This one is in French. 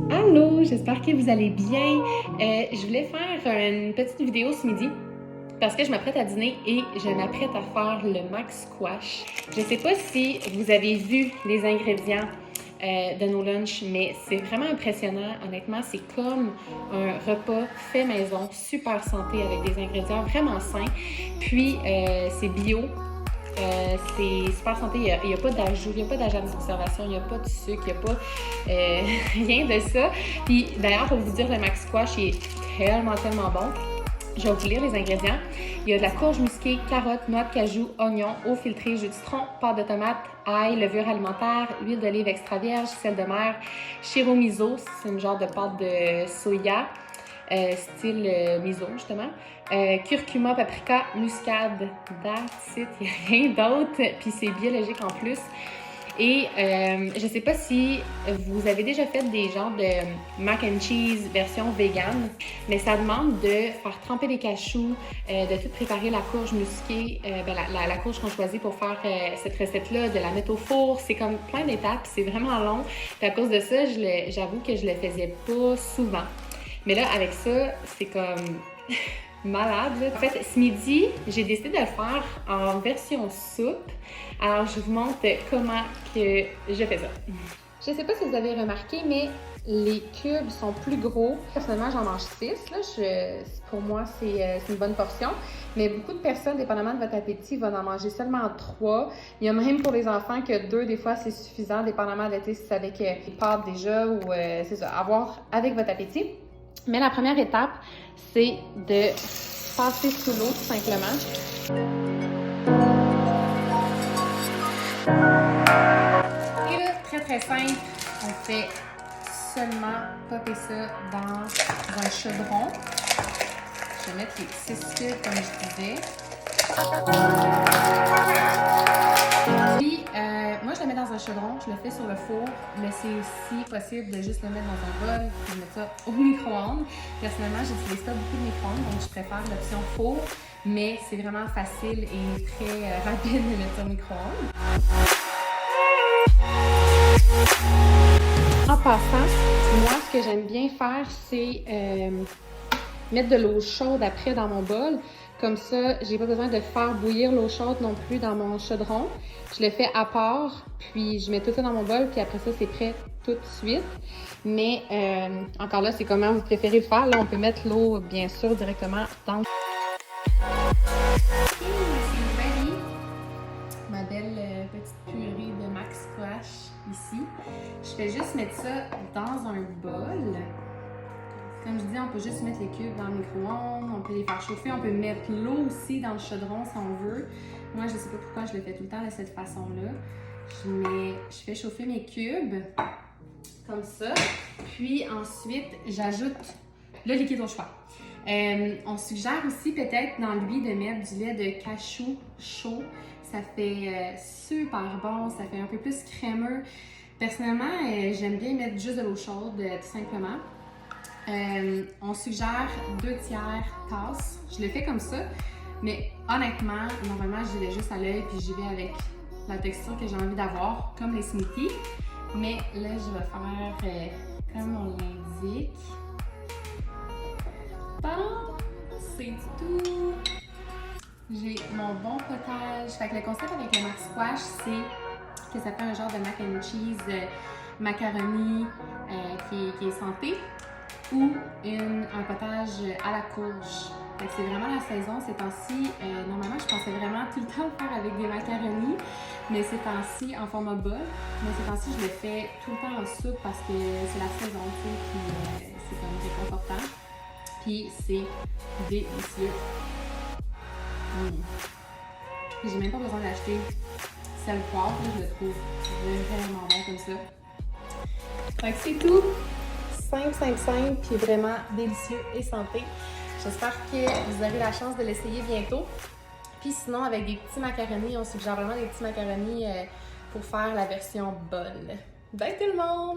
Allô, j'espère que vous allez bien. Je voulais faire une petite vidéo ce midi parce que je m'apprête à dîner et je m'apprête à faire le max squash. Je ne sais pas si vous avez vu les ingrédients de nos lunchs, mais c'est vraiment impressionnant. Honnêtement, c'est comme un repas fait maison, super santé avec des ingrédients vraiment sains. Puis, c'est bio. C'est super santé, il n'y a pas d'ajout, il n'y a pas d'agent de conservation, il n'y a pas de sucre, il n'y a pas rien de ça. Puis d'ailleurs, pour vous dire, le Max Squash il est tellement bon. Je vais vous lire les ingrédients. Il y a de la courge musquée, carottes, noix de cajou, oignons, eau filtrée, jus de citron, pâte de tomate, ail, levure alimentaire, huile d'olive extra vierge, sel de mer, shiro miso, c'est une genre de pâte de soya. Style miso, justement. Curcuma, paprika, muscade, that's it, il n'y a rien d'autre. Puis c'est biologique en plus. Et je ne sais pas si vous avez déjà fait des genres de mac and cheese version vegan, mais ça demande de faire tremper les cachous, de tout préparer la courge musquée, la courge qu'on choisit pour faire cette recette-là, de la mettre au four. C'est comme plein d'étapes, c'est vraiment long. Puis à cause de ça, j'avoue que je le faisais pas souvent. Mais là, avec ça, c'est comme malade. Là. En fait, ce midi, j'ai décidé de le faire en version soupe. Alors, je vous montre comment que je fais ça. Je ne sais pas si vous avez remarqué, mais les cubes sont plus gros. Personnellement, j'en mange 6. Pour moi, c'est une bonne portion. Mais beaucoup de personnes, dépendamment de votre appétit, vont en manger seulement 3. Il y a même pour les enfants que 2, des fois, c'est suffisant, dépendamment de si c'est avec les pâtes déjà ou c'est ça, à voir avec votre appétit. Mais la première étape, c'est de passer sous l'eau tout simplement. Et là, très simple, on fait seulement popper ça dans un chaudron. Je vais mettre les 6 cubes comme je disais. Puis, moi, je le mets dans un chaudron, je le fais sur le four, mais c'est aussi possible de juste le mettre dans un bol et de mettre ça au micro-ondes. Personnellement, j'utilise pas beaucoup de micro-ondes, donc je préfère l'option four, mais c'est vraiment facile et très rapide de mettre ça au micro-ondes. En passant, moi, ce que j'aime bien faire, c'est mettre de l'eau chaude après dans mon bol. Comme ça, j'ai pas besoin de faire bouillir l'eau chaude non plus dans mon chaudron. Je le fais à part, puis je mets tout ça dans mon bol, puis après ça, c'est prêt tout de suite. Mais encore là, c'est comment vous préférez le faire. Là, on peut mettre l'eau, bien sûr, directement dans le... C'est ready. Ma belle petite purée de Max Squash ici. Je fais juste mettre ça dans un bol. Comme je dis, on peut juste mettre les cubes dans le micro-ondes, on peut les faire chauffer, on peut mettre l'eau aussi dans le chaudron si on veut. Moi, je ne sais pas pourquoi je le fais tout le temps de cette façon-là. Je fais chauffer mes cubes comme ça. Puis ensuite, j'ajoute le liquide au choix. On suggère aussi peut-être dans lui de mettre du lait de cachou chaud. Ça fait super bon, ça fait un peu plus crémeux. Personnellement, j'aime bien mettre juste de l'eau chaude, tout simplement. On suggère 2 tiers tasse. Je le fais comme ça, mais honnêtement, normalement, j'y vais juste à l'œil puis j'y vais avec la texture que j'ai envie d'avoir, comme les smoothies. Mais là, je vais faire comme on l'indique. Bon, c'est tout. J'ai mon bon potage. Fait que le concept avec le Max Squash, c'est que ça fait un genre de mac and cheese, macaroni qui est santé, ou un potage à la courge. C'est vraiment la saison ces temps-ci. Normalement, je pensais vraiment tout le temps le faire avec des macaronis, mais ces temps-ci en format bol. Mais ces temps-ci, je le fais tout le temps en soupe parce que c'est la saison, tu sais, puis c'est comme réconfortant. Puis c'est délicieux. J'ai même pas besoin d'acheter sel poivre, je le trouve vraiment bon comme ça. Fait que c'est tout. Simple, puis vraiment délicieux et santé. J'espère que vous aurez la chance de l'essayer bientôt. Puis sinon, avec des petits macaronis, on suggère vraiment des petits macaronis pour faire la version bol. Bye tout le monde!